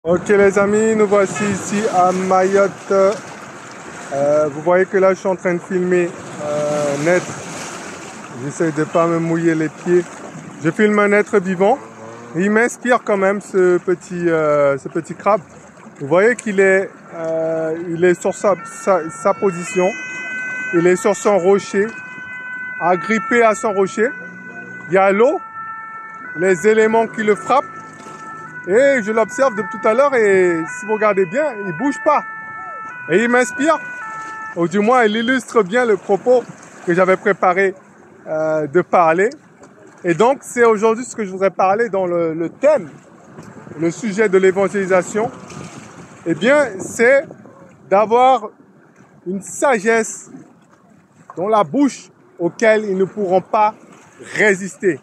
Ok les amis, nous voici ici à Mayotte. Vous voyez que là je suis en train de filmer un être. J'essaie de ne pas me mouiller les pieds. Je filme un être vivant. Il m'inspire quand même ce petit crabe. Vous voyez qu'il est, il est sur sa position. Il est sur son rocher, agrippé à son rocher. Il y a l'eau, les éléments qui le frappent. Et je l'observe depuis tout à l'heure et si vous regardez bien, il bouge pas. Et il m'inspire, ou du moins il illustre bien le propos que j'avais préparé de parler. Et donc c'est aujourd'hui ce que je voudrais parler dans le thème, le sujet de l'évangélisation. Eh bien c'est d'avoir une sagesse dans la bouche auquel ils ne pourront pas résister.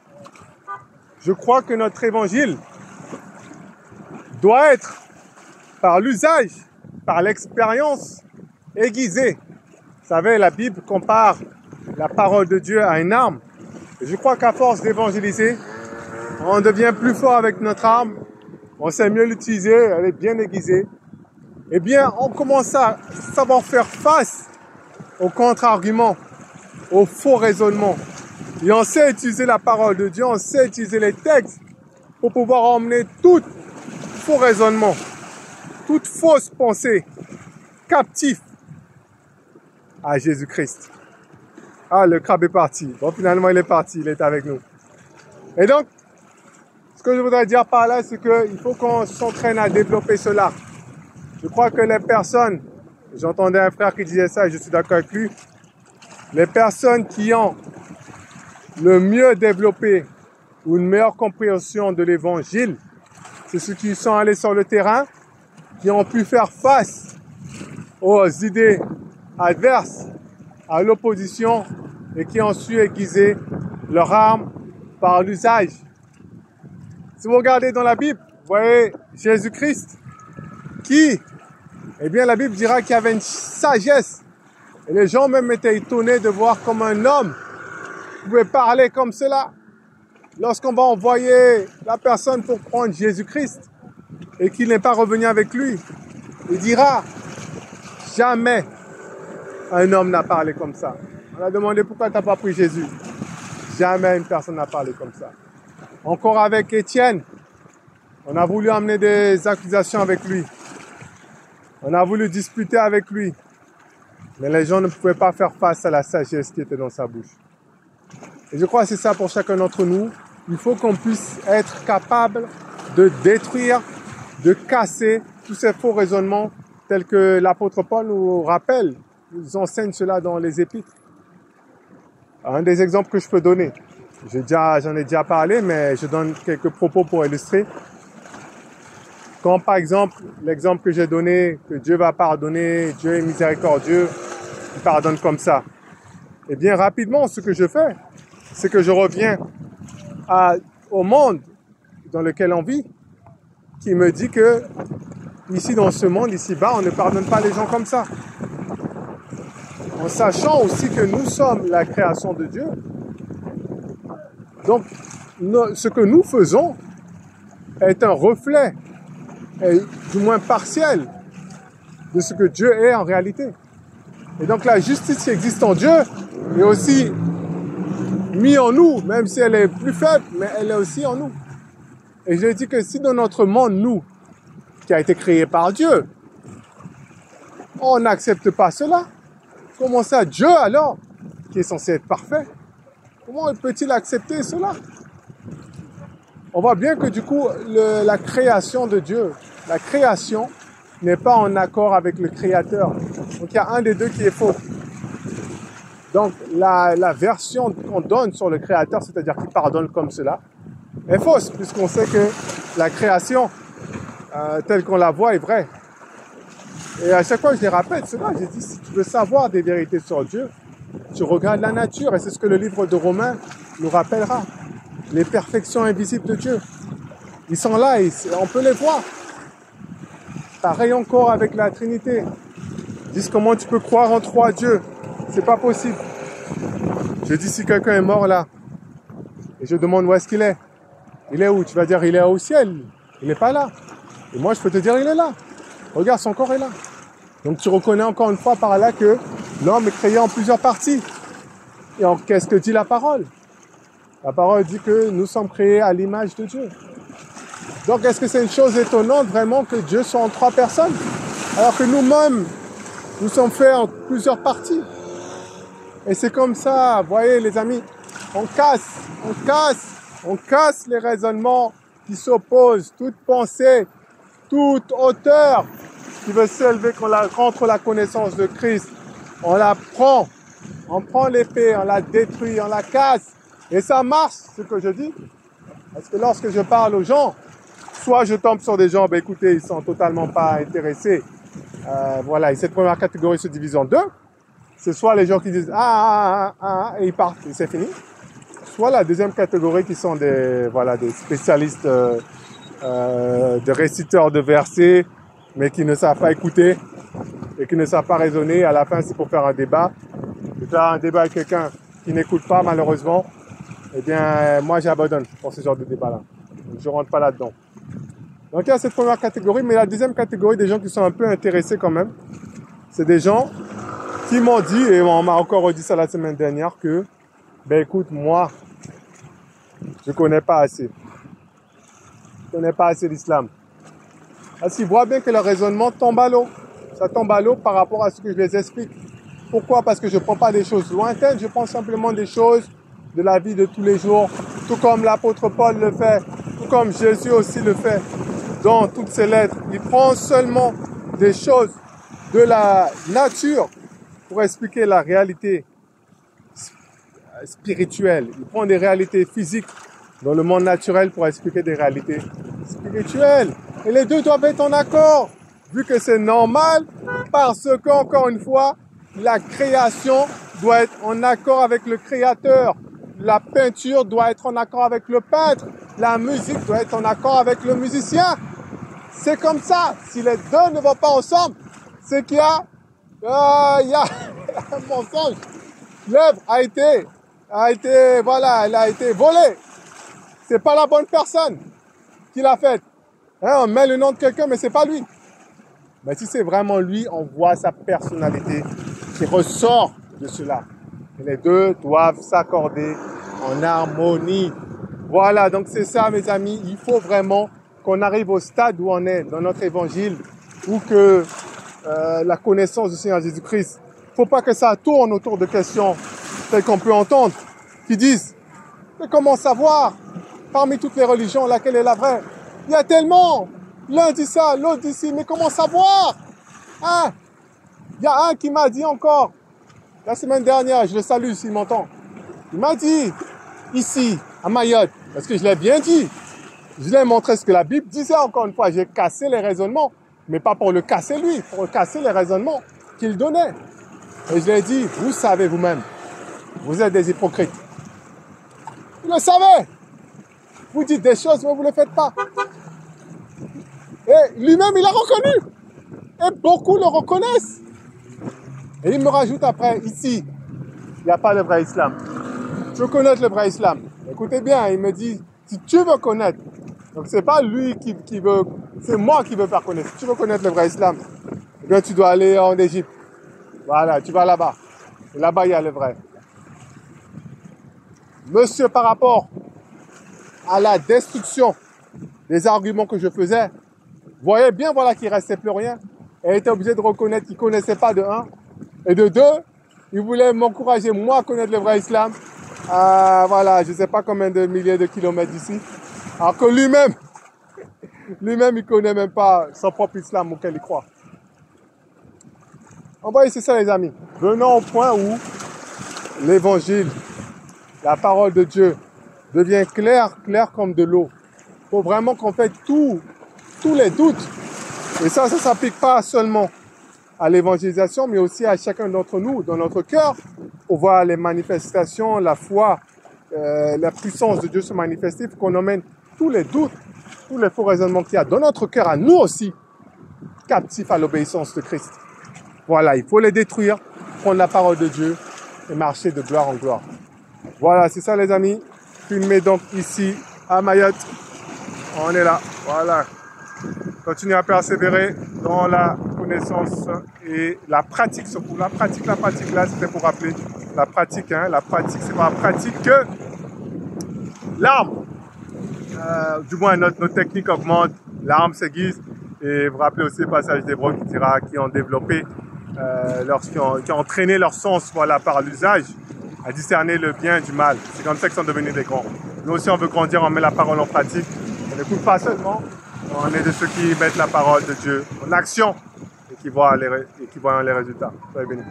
Je crois que notre évangile doit être, par l'usage, par l'expérience, aiguisé. Vous savez, la Bible compare la parole de Dieu à une arme. Et je crois qu'à force d'évangéliser, on devient plus fort avec notre arme, on sait mieux l'utiliser, elle est bien aiguisée. Eh bien, on commence à savoir faire face aux contre-arguments, aux faux raisonnements. Et on sait utiliser la parole de Dieu, on sait utiliser les textes pour pouvoir emmener tout faux raisonnement, toute fausse pensée captif à Jésus-Christ. Ah, le crabe est parti. Bon, finalement, il est parti, il est avec nous. Et donc, ce que je voudrais dire par là, c'est qu'il faut qu'on s'entraîne à développer cela. Je crois que les personnes, j'entendais un frère qui disait ça et je suis d'accord avec lui, les personnes qui ont le mieux développé ou une meilleure compréhension de l'évangile, c'est ceux qui sont allés sur le terrain, qui ont pu faire face aux idées adverses, à l'opposition, et qui ont su aiguiser leur arme par l'usage. Si vous regardez dans la Bible, vous voyez Jésus-Christ, qui, eh bien la Bible dira qu'il y avait une sagesse. Et les gens même étaient étonnés de voir comme un homme pouvait parler comme cela. Lorsqu'on va envoyer la personne pour prendre Jésus-Christ et qu'il n'est pas revenu avec lui, il dira, jamais un homme n'a parlé comme ça. On a demandé pourquoi tu n'as pas pris Jésus. Jamais une personne n'a parlé comme ça. Encore avec Étienne, on a voulu amener des accusations avec lui. On a voulu disputer avec lui. Mais les gens ne pouvaient pas faire face à la sagesse qui était dans sa bouche. Et je crois que c'est ça pour chacun d'entre nous. Il faut qu'on puisse être capable de détruire, de casser tous ces faux raisonnements tels que l'apôtre Paul nous rappelle, nous enseigne cela dans les épîtres. Un des exemples que je peux donner, j'en ai déjà parlé, mais je donne quelques propos pour illustrer. Quand par exemple, l'exemple que j'ai donné, que Dieu va pardonner, Dieu est miséricordieux, il pardonne comme ça. Eh bien rapidement, ce que je fais, c'est que je reviens au monde dans lequel on vit, qui me dit que ici dans ce monde, ici-bas, on ne pardonne pas les gens comme ça. En sachant aussi que nous sommes la création de Dieu. Donc, ce que nous faisons est un reflet, et du moins partiel, de ce que Dieu est en réalité. Et donc la justice qui existe en Dieu est aussi mise en nous, même si elle est plus faible, mais elle est aussi en nous. Et je dis que si dans notre monde, nous, qui a été créé par Dieu, on n'accepte pas cela, comment ça, Dieu alors, qui est censé être parfait, comment peut-il accepter cela? On voit bien que du coup, la création de Dieu, la création n'est pas en accord avec le Créateur. Donc il y a un des deux qui est faux. Donc la version qu'on donne sur le Créateur, c'est-à-dire qu'il pardonne comme cela, est fausse, puisqu'on sait que la création, telle qu'on la voit, est vraie. Et à chaque fois que je les rappelle cela, j'ai dit, si tu veux savoir des vérités sur Dieu, tu regardes la nature, et c'est ce que le livre de Romains nous rappellera. Les perfections invisibles de Dieu. Ils sont là, et on peut les voir. Pareil encore avec la Trinité. Ils disent comment tu peux croire en trois dieux. C'est pas possible. Je dis si quelqu'un est mort là, et je demande où est-ce qu'il est. Il est où? Tu vas dire il est au ciel. Il n'est pas là. Et moi, je peux te dire, il est là. Regarde, son corps est là. Donc, tu reconnais encore une fois par là que l'homme est créé en plusieurs parties. Et qu'est-ce que dit la parole? La parole dit que nous sommes créés à l'image de Dieu. Donc, est-ce que c'est une chose étonnante vraiment que Dieu soit en 3 personnes? Alors que nous-mêmes, nous sommes faits en plusieurs parties. Et c'est comme ça, vous voyez les amis, on casse les raisonnements qui s'opposent, toute pensée, toute hauteur qui veut s'élever contre la connaissance de Christ. On la prend, on prend l'épée, on la détruit, on la casse. Et ça marche, ce que je dis. Parce que lorsque je parle aux gens, soit je tombe sur des gens, ben écoutez, ils sont totalement pas intéressés. Voilà, et cette première catégorie se divise en 2. C'est soit les gens qui disent et ils partent et c'est fini. Soit la deuxième catégorie qui sont des spécialistes de réciteurs de versets, mais qui ne savent pas écouter et qui ne savent pas raisonner. À la fin, c'est pour faire un débat. Et faire un débat avec quelqu'un qui n'écoute pas, malheureusement, eh bien, moi, j'abandonne pour ce genre de débat-là. Je rentre pas là-dedans. Donc, il y a cette première catégorie, mais la deuxième catégorie, des gens qui sont un peu intéressés quand même, c'est des gens qui m'ont dit, et on m'a encore redit ça la semaine dernière, que, ben écoute, moi, je connais pas assez. Je connais pas assez l'islam. Parce qu'ils voient bien que le raisonnement tombe à l'eau. Ça tombe à l'eau par rapport à ce que je les explique. Pourquoi? Parce que je ne prends pas des choses lointaines, je prends simplement des choses de la vie de tous les jours, tout comme l'apôtre Paul le fait, tout comme Jésus aussi le fait dans toutes ses lettres. Il prend seulement des choses de la nature pour expliquer la réalité spirituelle. Il prend des réalités physiques dans le monde naturel pour expliquer des réalités spirituelles. Et les deux doivent être en accord, vu que c'est normal, parce que, encore une fois, la création doit être en accord avec le créateur. La peinture doit être en accord avec le peintre. La musique doit être en accord avec le musicien. C'est comme ça. Si les deux ne vont pas ensemble, c'est qu'il y a un mensonge. L'œuvre a été volée. C'est pas la bonne personne qui l'a faite. On met le nom de quelqu'un, mais c'est pas lui. Mais si c'est vraiment lui, on voit sa personnalité qui ressort de cela. Et les deux doivent s'accorder en harmonie. Voilà, donc c'est ça, mes amis. Il faut vraiment qu'on arrive au stade où on est dans notre évangile, où que la connaissance du Seigneur Jésus-Christ, il ne faut pas que ça tourne autour de questions telles qu'on peut entendre, qui disent, mais comment savoir parmi toutes les religions laquelle est la vraie? Il y a tellement, l'un dit ça, l'autre dit ci, mais comment savoir? Hein? Il y a un qui m'a dit encore, la semaine dernière, je le salue s'il m'entend, il m'a dit, ici, à Mayotte, parce que je l'ai bien dit, je lui ai montré ce que la Bible disait, encore une fois, j'ai cassé les raisonnements, mais pas pour le casser lui, pour casser les raisonnements qu'il donnait. Et je lui ai dit, vous savez vous-même, vous êtes des hypocrites. Vous le savez. Vous dites des choses, mais vous ne le faites pas. Et lui-même, il a reconnu. Et beaucoup le reconnaissent. Et il me rajoute après, ici, il n'y a pas le vrai islam. Tu veux connaître le vrai islam? Écoutez bien, il me dit, si tu veux connaître, donc c'est pas lui qui veut, c'est moi qui veux faire connaître. Si tu veux connaître le vrai islam, eh bien tu dois aller en Égypte. Voilà, tu vas là-bas. Et là-bas, il y a le vrai. Monsieur, par rapport à la destruction des arguments que je faisais, vous voyez bien voilà, qu'il ne restait plus rien. Et il était obligé de reconnaître qu'il ne connaissait pas de un. Et de deux, il voulait m'encourager, moi, à connaître le vrai islam. Voilà, je ne sais pas combien de milliers de kilomètres d'ici. Alors que lui-même, il ne connaît même pas son propre islam auquel il croit. On voit c'est ça les amis. Venons au point où l'évangile, la parole de Dieu, devient clair comme de l'eau. Il faut vraiment qu'on fait tous les doutes. Et ça ne s'applique pas seulement à l'évangélisation, mais aussi à chacun d'entre nous, dans notre cœur, pour voir les manifestations, la foi, la puissance de Dieu se manifester, pour qu'on emmène tous les doutes, tous les faux raisonnements qu'il y a dans notre cœur, à nous aussi, captifs à l'obéissance de Christ. Voilà, il faut les détruire, prendre la parole de Dieu et marcher de gloire en gloire. Voilà, c'est ça les amis. Filmez donc ici à Mayotte. On est là, voilà. Continuez à persévérer dans la connaissance et la pratique surtout. La pratique là, c'était pour rappeler la pratique. Hein, la pratique, c'est par la pratique que l'arme, du moins notre technique augmente, l'arme s'aiguise. Et vous rappelez aussi le passage d'Hébreu qui dira qui ont développé, qui ont entraîné leur sens, voilà, par l'usage, à discerner le bien du mal. C'est comme ça qu'ils sont devenus des grands. Nous aussi, on veut grandir, on met la parole en pratique. On n'écoute pas seulement, on est de ceux qui mettent la parole de Dieu en action et qui voient les résultats. Soyez bénis.